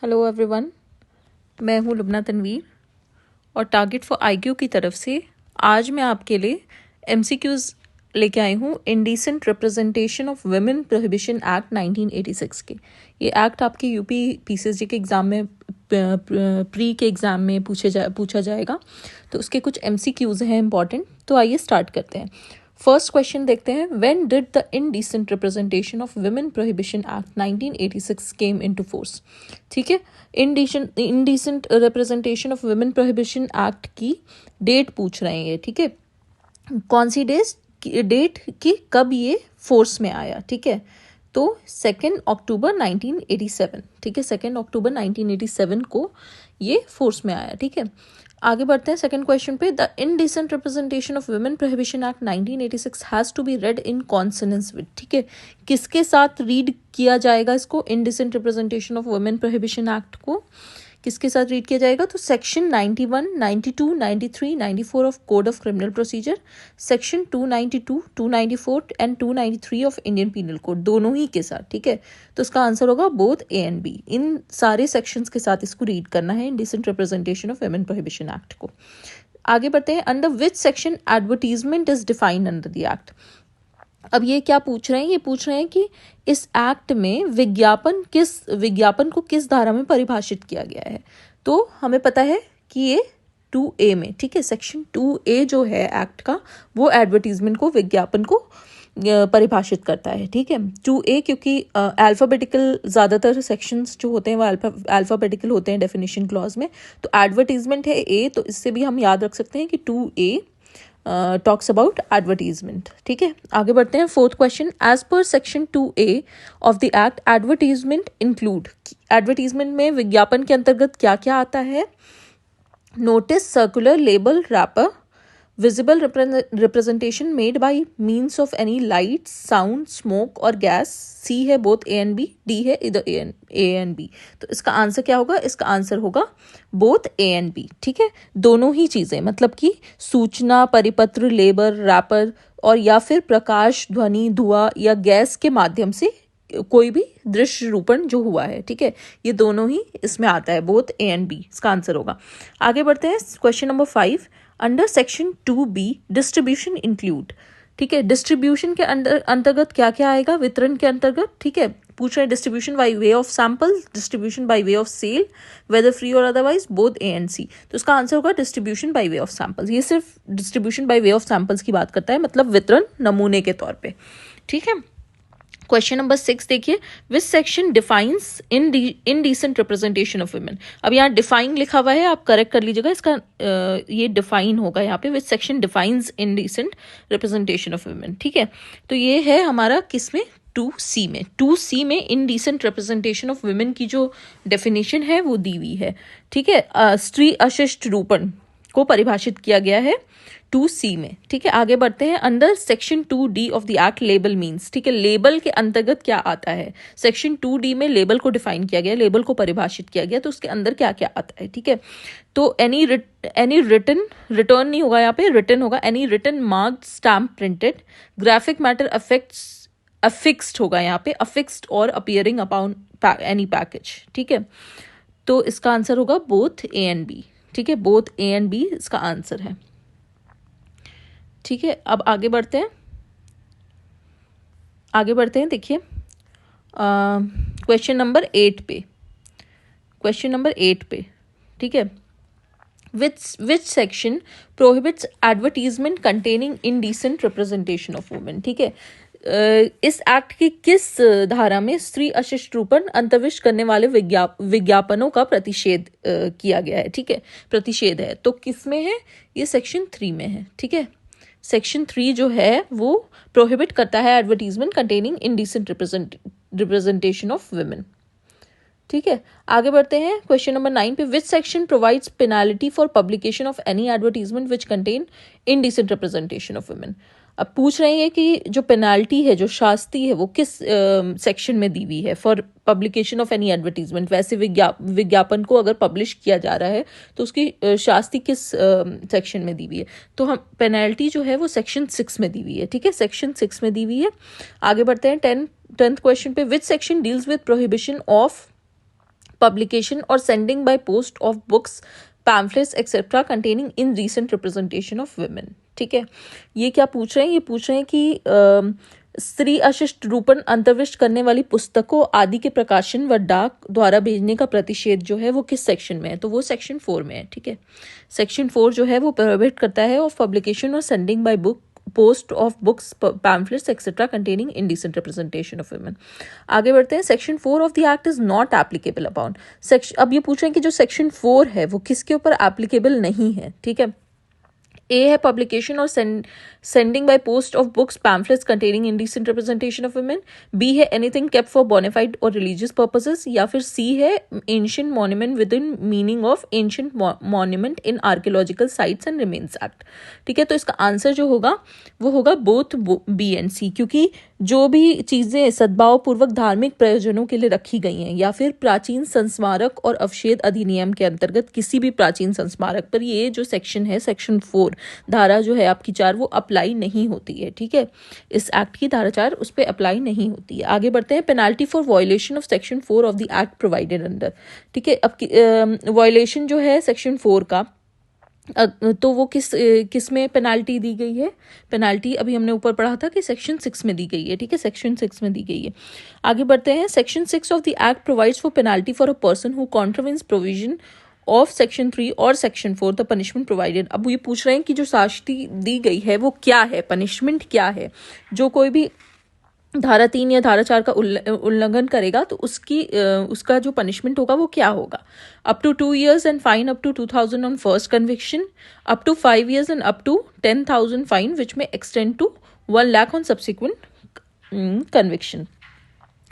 Hello everyone, मैं हूँ लुबना तनवीर और टारगेट फॉर आईक्यू की तरफ से आज मैं आपके लिए एमसीक्यूज़ लेके आई हूँ indecent representation of women prohibition act 1986 के। ये एक्ट आपके यूपी पीसीएसजी के एग्ज़ाम में प्री के एग्ज़ाम में पूछा जाएगा, तो उसके कुछ एमसीक्यूज़ हैं इंपॉर्टेंट। तो आइए स्टार्ट करते हैं। फर्स्ट क्वेश्चन देखते हैं, when did the indecent representation of women prohibition act 1986 came into force. ठीक है, indecent representation of women prohibition act की डेट पूछ रहे हैं ये। ठीक है, कौन सी डेट की कब ये फोर्स में आया। ठीक है, तो 2 अक्टूबर 1987। ठीक है, 2 अक्टूबर 1987 को ये फोर्स में आया। ठीक है, आगे बढ़ते हैं सेकंड क्वेश्चन पे। The indecent representation of women prohibition act 1986 has to be read in consonance with. ठीक है, किसके साथ रीड किया जाएगा इसको, indecent representation of women prohibition act को किसके साथ रीड किया जाएगा? तो section 91, 92, 93, 94 of code of criminal procedure, section 292, 294 and 293 of Indian penal code, दोनों ही के साथ। ठीक है, तो इसका आंसर होगा बोथ ए एंड बी। इन सारे सेक्शंस के साथ इसको रीड करना है, indecent representation of women prohibition act को। आगे बढ़ते हैं, under which section advertisement is defined under the act. अब ये क्या पूछ रहे हैं? ये पूछ रहे हैं कि इस एक्ट में विज्ञापन को किस धारा में परिभाषित किया गया है। तो हमें पता है कि ये 2A में, ठीक है, सेक्शन 2A जो है एक्ट का, वो एडवर्टीजमेंट को, विज्ञापन को परिभाषित करता है। ठीक है, 2A, क्योंकि अल्फ़ाबेटिकल ज़्यादातर सेक्शंस जो होते हैं वो अल्फ़ाबेटिकल होते हैं डेफिनेशन क्लॉज में। तो एडवर्टीजमेंट है A, तो इससे भी हम याद रख सकते हैं कि 2A टॉक्स अबाउट एडवर्टीजमेंट। ठीक है, आगे बढ़ते हैं। Fourth question, as per section 2A of the act advertisement include. Advertisement में विज्ञापन के अंतर्गत क्या क्या आता है? Notice, circular, label, wrapper, visible representation made by means of any light, sound, smoke और गैस। सी है both A and B, D है इधर ए एंड बी। तो इसका आंसर क्या होगा? इसका आंसर होगा बोथ ए एंड बी। ठीक है, दोनों ही चीज़ें, मतलब कि सूचना, परिपत्र, लेबर, रैपर और या फिर प्रकाश, ध्वनि, धुआं या गैस के माध्यम से कोई भी दृश्य रूपण जो हुआ है। ठीक है, ये दोनों ही इसमें आता है, बोथ ए एंड बी, इसका आंसर होगा। आगे बढ़ते हैं, question number 5, under section 2B distribution include. ठीक है, डिस्ट्रीब्यूशन के अंतर्गत क्या क्या आएगा? वितरण के अंतर्गत। ठीक है, पूछ रहे हैं distribution by way of sample, distribution by way of sale, whether free और otherwise, both A and C. तो इसका आंसर होगा distribution by way of samples. ये सिर्फ distribution by way of samples की बात करता है, मतलब वितरण नमूने के तौर पे। ठीक है, क्वेश्चन नंबर 6 देखिए, which section defines indecent representation of women. अब यहाँ डिफाइन लिखा हुआ है, आप करेक्ट कर लीजिएगा, इसका ये डिफाइन होगा यहाँ पे, which section defines indecent representation of women. ठीक है, तो ये है हमारा किसमें? 2C में। 2C में इनडिसेंट रिप्रेजेंटेशन ऑफ वुमेन की जो डेफिनेशन है वो दी हुई है। ठीक है, स्त्री अशिष्ट रूपण को परिभाषित किया गया है 2C में। ठीक है, आगे बढ़ते हैं, under section 2D of the act label means. ठीक है, लेबल के अंतर्गत क्या आता है? सेक्शन 2D में लेबल को डिफाइन किया गया, लेबल को परिभाषित किया गया, तो उसके अंदर क्या क्या आता है? ठीक है, तो एनी रिटर्न नहीं होगा यहाँ पे, रिटर्न होगा, any return, marked, stamp, printed, graphic matter affixed होगा यहाँ पे, अफिक्स्ड और अपीयरिंग अपॉन एनी पैकेज। ठीक है, तो इसका आंसर होगा बोथ ए एंड बी। ठीक है, बोथ ए एंड बी इसका आंसर है। ठीक है, अब आगे बढ़ते हैं देखिए क्वेश्चन नंबर 8 पे। ठीक है, which section prohibits advertisement containing indecent representation of women. ठीक है, इस एक्ट की किस धारा में स्त्री अशिष्ट रूपण, अंतर्विष्ट करने वाले विज्ञापनों का प्रतिषेध किया गया है? ठीक है, प्रतिषेध है, तो किस में है? ये सेक्शन 3 में है। ठीक है, सेक्शन 3 जो है वो प्रोहिबिट करता है advertisement containing indecent representation of women. ठीक है, आगे बढ़ते हैं, क्वेश्चन नंबर 9 पे, विच section provides penalty for publication of any advertisement which contain indecent representation of women. अब पूछ रहे हैं कि जो पेनाल्टी है, जो शास्ति है, वो किस सेक्शन में दी हुई है for publication of any advertisement. वैसे विज्ञापन को अगर पब्लिश किया जा रहा है तो उसकी शास्ति किस सेक्शन में दी हुई है? तो हम पेनाल्टी जो है वो सेक्शन 6 में दी हुई है। ठीक है, सेक्शन 6 में दी हुई है। आगे बढ़ते हैं 10th क्वेश्चन पे, which section deals with prohibition of publication or sending by post of books, pamphlets etc containing indecent representation of women। ठीक है, ये क्या पूछ रहे हैं, ये पूछ रहे हैं कि स्त्री अशिष्ट रूपन अंतर्विष्ट करने वाली पुस्तकों आदि के प्रकाशन व डाक द्वारा भेजने का प्रतिषेध जो है वो किस सेक्शन में है, तो वो सेक्शन 4 में है। ठीक है, सेक्शन 4 जो है वो प्रोहिबिट करता है ऑफ पब्लिकेशन और sending by book, post of books, pamphlets etcetera containing indecent representation of women. आगे बढ़ते हैं, section 4 of the act is not applicable upon section. अब ये पूछ रहे हैं कि जो सेक्शन 4 है वो किसके ऊपर एप्लीकेबल नहीं है। ठीक है, ए है पब्लिकेशन और sending by post of books, pamphlets containing indecent representation of women. B है एनीथिंग केप्ट फॉर बोनाफाइड और रिलीजियस पर्पसेस, या फिर सी है ancient monument within meaning of ancient monument in archaeological sites and remains act. ठीक है, तो इसका answer जो होगा वो होगा बोथ बी एंड सी, क्योंकि जो भी चीजें सद्भाव पूर्वक धार्मिक प्रयोजनों के लिए रखी गई हैं या फिर प्राचीन संस्मारक और अवशेष अधिनियम के अंतर्गत किसी भी प्राचीन संस्मारक पर ये जो सेक्शन है, सेक्शन 4 धारा जो है आपकी 4 वो अप्लाई नहीं होती है। ठीक है, इस एक्ट की धारा 4 उस पर अप्लाई नहीं होती है। आगे बढ़ते हैं, penalty for violation of section 4 of the act provided under. ठीक है, अब वायलेशन जो है सेक्शन 4 का, तो वो किस में पेनाल्टी दी गई है, पेनाल्टी अभी हमने ऊपर पढ़ा था कि सेक्शन 6 में दी गई है। ठीक है, सेक्शन 6 में दी गई है। आगे बढ़ते हैं, section 6 of the act provides for penalty for a person who contravenes provision of section 3 और सेक्शन 4 द पनिशमेंट प्रोवाइडेड। अब ये पूछ रहे हैं कि जो शास्ति दी गई है वो क्या है, पनिशमेंट क्या है। जो कोई भी धारा 3 या धारा 4 का उल्लंघन करेगा तो उसका जो पनिशमेंट होगा वो क्या होगा। Up to 2 years and fine up to 2000 on first conviction, up to 5 years and up to 10,000 fine which may extend to 1 lakh on subsequent conviction.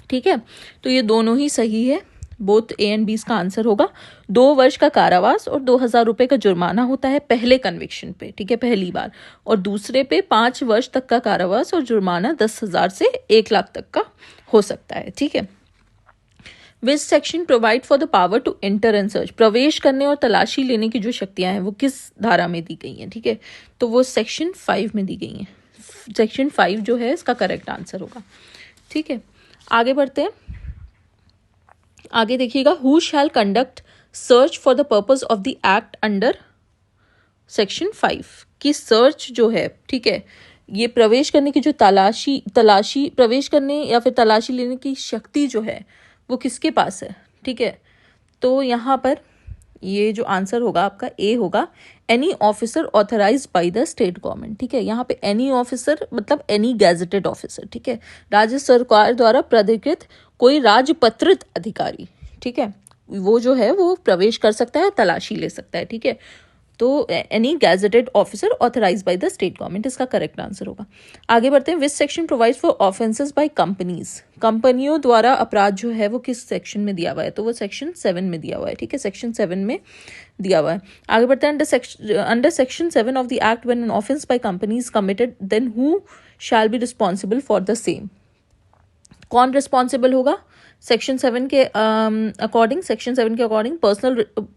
ठीक है, तो ये दोनों ही सही है, बोथ ए एंड बी का आंसर होगा। 2 वर्ष का कारावास और 2,000 रुपए का जुर्माना होता है पहले कन्विक्शन पे। ठीक है, पहली बार, और दूसरे पे 5 वर्ष तक का कारावास और जुर्माना 10,000 से 1 लाख तक का हो सकता है। ठीक है, which section provide for the power to enter and search, प्रवेश करने और तलाशी लेने की जो शक्तियां हैं वो किस धारा में दी गई हैं। ठीक है, तो वो सेक्शन 5 में दी गई हैं। सेक्शन 5 जो है इसका करेक्ट आंसर होगा। ठीक है, आगे बढ़ते हैं, आगे देखिएगा, who shell conduct search for the purpose of the act under section 5 की सर्च जो है। ठीक है, ये प्रवेश करने की जो तलाशी प्रवेश करने या फिर तलाशी लेने की शक्ति जो है वो किसके पास है। ठीक है, तो यहाँ पर ये जो आंसर होगा आपका ए होगा, any officer authorised by the state government. ठीक है, यहाँ पे एनी ऑफिसर मतलब एनी गैजेटेड ऑफिसर। ठीक है, राज्य सरकार द्वारा प्राधिकृत कोई राजपत्रित अधिकारी। ठीक है, वो जो है वो प्रवेश कर सकता है, तलाशी ले सकता है। ठीक है, तो any gazetted officer authorised by the state government इसका करेक्ट आंसर होगा। आगे बढ़ते हैं, विच section provides for offences by companies, कंपनियों द्वारा अपराध जो है वो किस सेक्शन में दिया हुआ है, तो वो सेक्शन 7 में दिया हुआ है। ठीक है, सेक्शन 7 में दिया हुआ है। आगे बढ़ते हैं, under section 7 of the act when an offence by companies committed then who shall be responsible for the same, कौन रिस्पॉन्सिबल होगा सेक्शन 7 के अकॉर्डिंग, सेक्शन 7 के according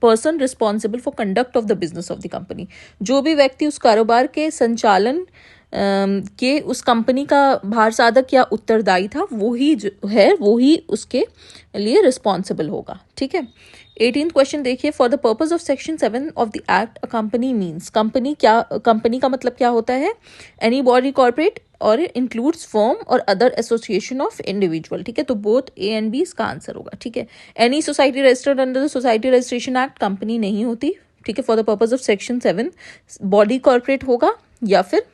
person responsible for conduct of the business of the company, जो भी व्यक्ति उस कारोबार के संचालन के उस कंपनी का भार साधक या उत्तरदायी था वो ही जो है वो ही उसके लिए रिस्पॉन्सिबल होगा। ठीक है, 18th क्वेश्चन देखिए, for the purpose of section 7 of the act a company means, company का मतलब क्या होता है, एनी बॉडी कॉर्पोरेट और इंक्लूड्स फर्म और अदर एसोसिएशन ऑफ इंडिविजुअल। ठीक है, तो बोथ ए एंड बी इसका आंसर होगा। ठीक है, any society registered under the society registration act company नहीं होती। ठीक है, for the purpose of section 7 body corporate होगा या फिर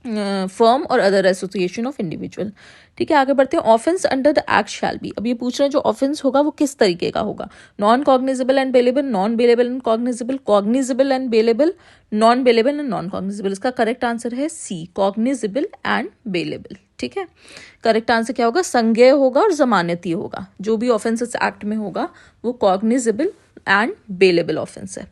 फर्म और अदर एसोसिएशन ऑफ इंडिविजुअल। ठीक है, आगे बढ़ते हैं, offence under the act shall be. अब ये पूछ रहे हैं जो ऑफेंस होगा वो किस तरीके का होगा, non cognizable and bailable, non bailable and cognizable, cognizable and bailable, non bailable and non cognizable. इसका करेक्ट आंसर है सी, कॉग्निजेबल एंड बेलेबल। ठीक है, करेक्ट आंसर क्या होगा, संज्ञेय होगा और जमानती होगा। जो भी ऑफेंस इस एक्ट में होगा वो कॉग्निजेबल एंड बेलेबल ऑफेंस है।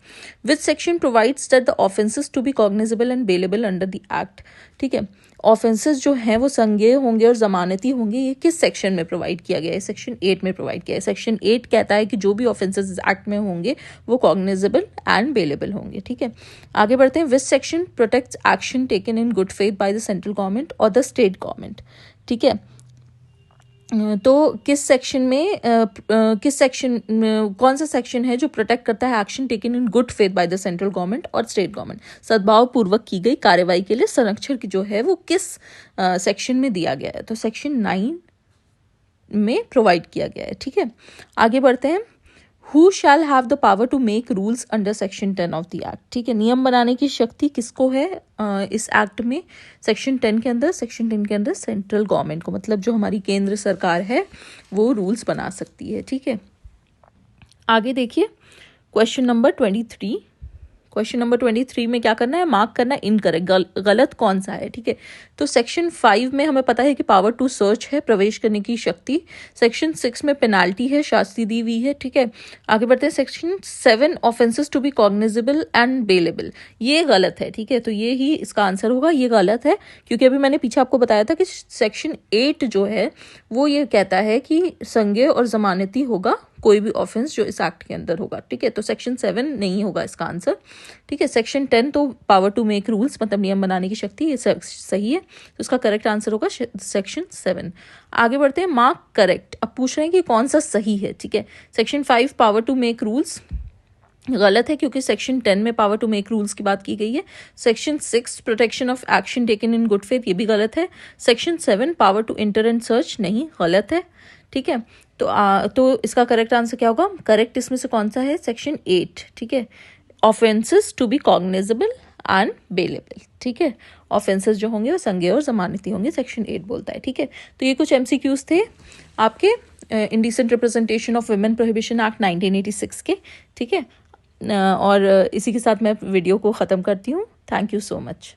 Which section provides that the offences to be cognizable and bailable under the act. ठीक है, ऑफेंसेस जो हैं वो संज्ञेय होंगे और जमानती होंगे, ये किस सेक्शन में प्रोवाइड किया गया है, सेक्शन 8 में प्रोवाइड किया है। सेक्शन 8 कहता है कि जो भी ऑफेंसेस इस एक्ट में होंगे वो कॉग्निजेबल एंड बेलेबल होंगे। ठीक है, आगे बढ़ते हैं, which section protects action taken in good faith by the central government और द स्टेट गवर्नमेंट। ठीक है, तो किस सेक्शन में कौन सा सेक्शन है जो प्रोटेक्ट करता है action taken in good faith by the central government और स्टेट गवर्नमेंट, सद्भाव पूर्वक की गई कार्रवाई के लिए संरक्षण जो है वो किस सेक्शन में दिया गया है, तो सेक्शन 9 में प्रोवाइड किया गया है। ठीक है, आगे बढ़ते हैं। Who shall have the power to make rules under section 10 of the act. ठीक है, नियम बनाने की शक्ति किसको है इस एक्ट में, सेक्शन 10 के अंदर, सेक्शन 10 के अंदर सेंट्रल गवर्नमेंट को, मतलब जो हमारी केंद्र सरकार है वो रूल्स बना सकती है। ठीक है, आगे देखिए क्वेश्चन नंबर 23। क्वेश्चन नंबर 23 में क्या करना है, मार्क करना है इनकरेक्ट, गलत कौन सा है। ठीक है, तो सेक्शन 5 में हमें पता है कि पावर टू सर्च है, प्रवेश करने की शक्ति। सेक्शन 6 में पेनाल्टी है, शास्ति दी हुई है। ठीक है, आगे बढ़ते हैं। Section 7 offences to be cognizable and bailable, ये गलत है। ठीक है, तो ये ही इसका आंसर होगा, ये गलत है, क्योंकि अभी मैंने पीछे आपको बताया था कि सेक्शन 8 जो है वो ये कहता है कि संज्ञेय और जमानती होगा कोई भी ऑफेंस जो इस एक्ट के अंदर होगा। ठीक है, तो सेक्शन 7 नहीं होगा इसका आंसर। ठीक है, सेक्शन 10 तो पावर टू मेक रूल्स, मतलब नियम बनाने की शक्ति, ये सही है, तो इसका करेक्ट आंसर होगा सेक्शन 7। आगे बढ़ते हैं, मार्क करेक्ट। अब पूछ रहे हैं कि कौन सा सही है। ठीक है, section 5 power to make rules गलत है, क्योंकि सेक्शन 10 में पावर टू मेक रूल्स की बात की गई है। Section 6 protection of action taken in good faith, ये भी गलत है। Section 7 power to enter and search, नहीं, गलत है। ठीक है, तो इसका करेक्ट आंसर क्या होगा, करेक्ट इसमें से कौन सा है, सेक्शन 8। ठीक है, offences to be cognizable and bailable. ठीक है, ऑफेंसेस जो होंगे वो संज्ञेय और जमानती होंगे, सेक्शन 8 बोलता है। ठीक है, तो ये कुछ MCQs थे आपके indecent representation of women prohibition act 1986 के। ठीक है, और इसी के साथ मैं वीडियो को ख़त्म करती हूँ। Thank you so much.